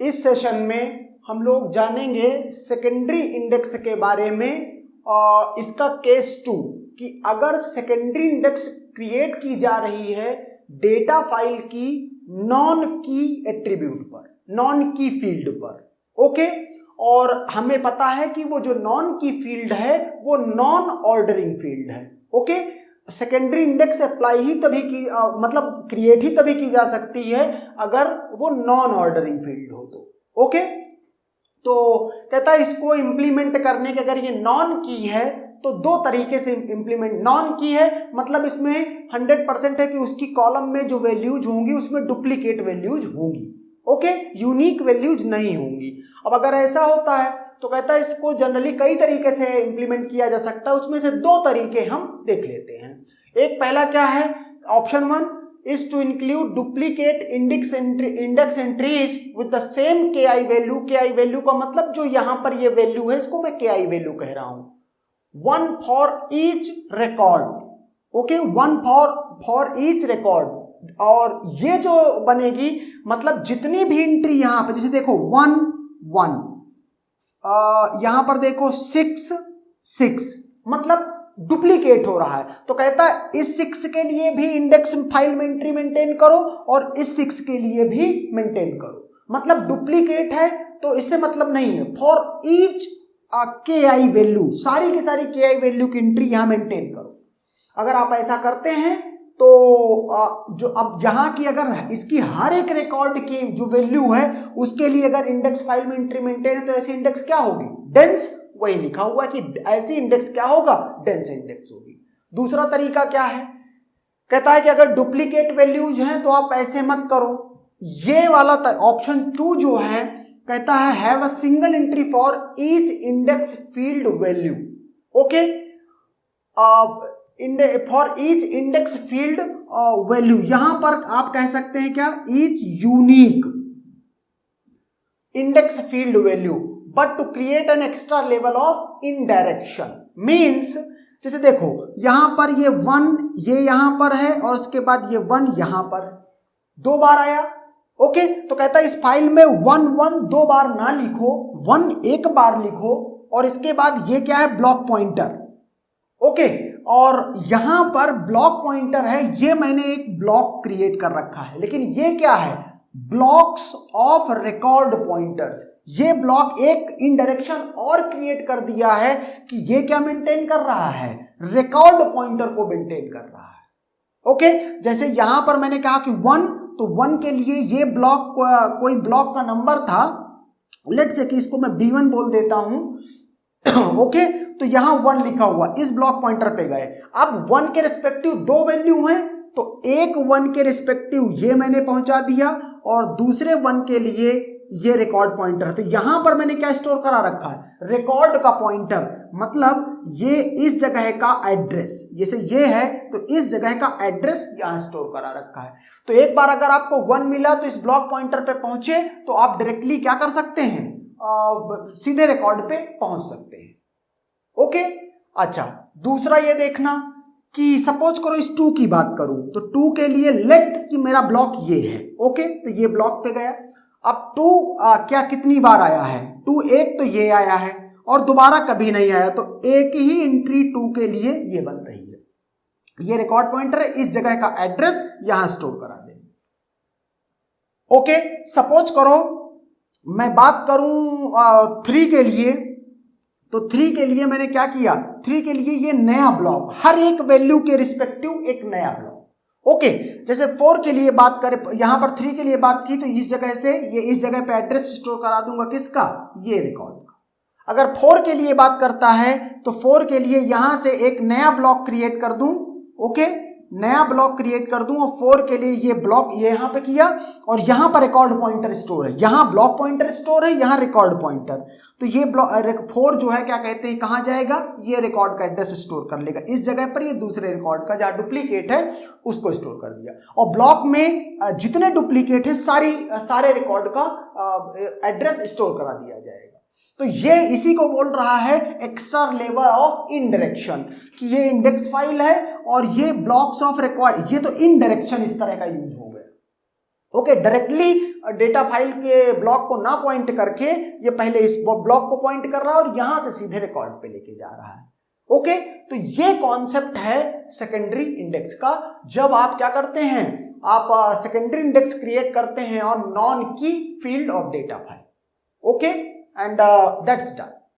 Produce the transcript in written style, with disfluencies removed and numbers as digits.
इस सेशन में हम लोग जानेंगे सेकेंडरी इंडेक्स के बारे में और इसका केस 2 कि अगर सेकेंडरी इंडेक्स क्रिएट की जा रही है डेटा फाइल की नॉन की एट्रीब्यूट पर, नॉन की फील्ड पर। ओके, और हमें पता है कि वो जो नॉन की फील्ड है वो नॉन ऑर्डरिंग फील्ड है। ओके, सेकेंडरी इंडेक्स अप्लाई ही तभी की मतलब क्रिएट ही तभी की जा सकती है अगर वो नॉन ऑर्डरिंग फील्ड हो तो। ओके, तो कहता है इसको इंप्लीमेंट करने के अगर ये नॉन की है तो दो तरीके से इंप्लीमेंट। नॉन की है मतलब इसमें 100% है कि उसकी कॉलम में जो वैल्यूज होंगी उसमें डुप्लीकेट वैल्यूज होंगी। ओके, यूनिक वैल्यूज नहीं होंगी। अब अगर ऐसा होता है तो कहता है इसको जनरली कई तरीके से इंप्लीमेंट किया जा सकता है, उसमें से दो तरीके हम देख लेते हैं। एक पहला क्या है, option 1 is to include duplicate index entries with the same ki value। ki value का मतलब जो यहां पर ये वैल्यू है इसको मैं ki वैल्यू कह रहा हूं। one for each record। Okay, one for each record। और ये जो बनेगी मतलब जितनी भी एंट्री यहां पर, जैसे देखो 1 1, यहां पर देखो 6 6, मतलब डुप्लीकेट हो रहा है। तो कहता है इस 6 के लिए भी इंडेक्स फाइल में एंट्री मेंटेन करो और इस 6 के लिए भी मेंटेन करो, मतलब डुप्लीकेट है तो इससे मतलब नहीं है। फॉर ईच के आई वैल्यू, सारी की सारी के आई वैल्यू की एंट्री यहां मेंटेन करो। अगर आप ऐसा करते हैं तो जो अब यहां की अगर इसकी हर एक रिकॉर्ड की जो वैल्यू है उसके लिए अगर इंडेक्स फाइल में एंट्री मेंटेन है तो ऐसी इंडेक्स क्या होगी, डेंस। वही लिखा हुआ है कि ऐसी इंडेक्स क्या होगा, डेंस इंडेक्स होगी। दूसरा तरीका क्या है, कहता है कि अगर डुप्लीकेट वैल्यूज हैं तो आप ऐसे मत करो। ये वाला ऑप्शन 2 जो है कहता है have a single entry for each index field value. Okay, for each index field value, यहां पर आप कह सकते हैं क्या, each unique index field value but to create an extra level of indirection. Means जैसे देखो यहां पर ये 1 ये यहां पर है और उसके बाद ये 1 यहां पर 2 बार आया। ओके, तो कहता है इस फाइल में 1 1 2 बार ना लिखो, 1 एक बार लिखो और इसके बाद ये क्या है, ब्लॉक पॉइंटर। ओके, और यहां पर ब्लॉक पॉइंटर है, ये मैंने एक ब्लॉक क्रिएट कर रखा है, लेकिन ये क्या है, ब्लॉक्स ऑफ रिकॉर्ड पॉइंटर्स। ये ब्लॉक एक इनडायरेक्शन और क्रिएट कर दिया है कि ये क्या मेंटेन कर रहा है, रिकॉर्ड पॉइंटर को मेंटेन कर रहा है। ओके, जैसे यहां पर मैंने कहा कि 1, तो 1 के लिए ये ब्लॉक कोई ब्लॉक का नंबर था, लेट्स से कि इसको मैं B1 बोल देता हूं। ओके, तो यहां 1 लिखा हुआ, इस ब्लॉक पॉइंटर पे गए। अब 1 के रिस्पेक्टिव 2 वैल्यू हैं तो एक 1 के रिस्पेक्टिव ये मैंने पहुंचा दिया और दूसरे 1 के लिए ये रिकॉर्ड पॉइंटर। तो यहां पर मैंने क्या स्टोर करा रखा है, रिकॉर्ड का पॉइंटर, मतलब ये इस जगह का एड्रेस, जैसे ये है तो इस जगह का एड्रेस यहां स्टोर करा रखा है। तो एक बार अगर आपको 1 मिला तो इस ब्लॉक पॉइंटर पे पहुंचे तो आप डायरेक्टली क्या कर सकते हैं, सीधे रिकॉर्ड पे पहुंच सकते हैं। ओके, अच्छा, दूसरा ये देखना कि सपोज करो इस 2 की बात करूं तो 2 के लिए लेट कि मेरा ब्लॉक ये है। ओके, तो ये ब्लॉक पे गया। अब 2 क्या कितनी बार आया है, 2 एक तो ये आया है और दोबारा कभी नहीं आया, तो एक ही एंट्री 2 के लिए ये बन रही है। ये रिकॉर्ड पॉइंटर है, इस जगह का एड्रेस यहां स्टोर करा देंगे। ओके, सपोज करो मैं बात करूं 3 के लिए, तो 3 के लिए मैंने क्या किया, 3 के लिए ये नया ब्लॉक, हर एक वैल्यू के रिस्पेक्टिव एक नया ब्लॉक। ओके, जैसे 4 के लिए बात करें, यहां पर 3 के लिए बात की तो इस जगह से ये इस जगह पे एड्रेस स्टोर करा दूंगा, किसका, ये रिकॉर्ड का। अगर 4 के लिए बात करता है तो 4 के लिए यहां से एक नया ब्लॉक क्रिएट कर दूं। ओके, नया ब्लॉक क्रिएट कर दूं और 4 के लिए ये ब्लॉक ये यहां पे किया और यहां पर रिकॉर्ड पॉइंटर स्टोर है, यहां ब्लॉक पॉइंटर स्टोर है, यहां रिकॉर्ड पॉइंटर। तो ये 4 जो है क्या कहते हैं, कहां जाएगा, ये रिकॉर्ड का एड्रेस स्टोर कर लेगा इस जगह पर, ये दूसरे रिकॉर्ड का जहां डुप्लीकेट है उसको स्टोर कर दिया। और ब्लॉक में जितने डुप्लीकेट है सारे रिकॉर्ड का एड्रेस स्टोर करा दिया जाएगा। तो ये इसी को बोल रहा है एक्स्ट्रा लेवल ऑफ इनडायरेक्शन, कि ये इंडेक्स फाइल है और ये ब्लॉक्स ऑफ रिकॉर्ड, ये तो इनडायरेक्शन इस तरह का यूज हो गया। ओके, डायरेक्टली डेटा फाइल के ब्लॉक को ना पॉइंट करके ये पहले इस ब्लॉक को पॉइंट कर रहा है और यहां से सीधे रिकॉर्ड पे लेके जा रहा है। ओके, तो ये कॉन्सेप्ट है सेकेंडरी इंडेक्स का। जब आप क्या करते हैं, आप सेकेंडरी इंडेक्स क्रिएट करते हैं ऑन नॉन की field of data file. Okay, and that's done.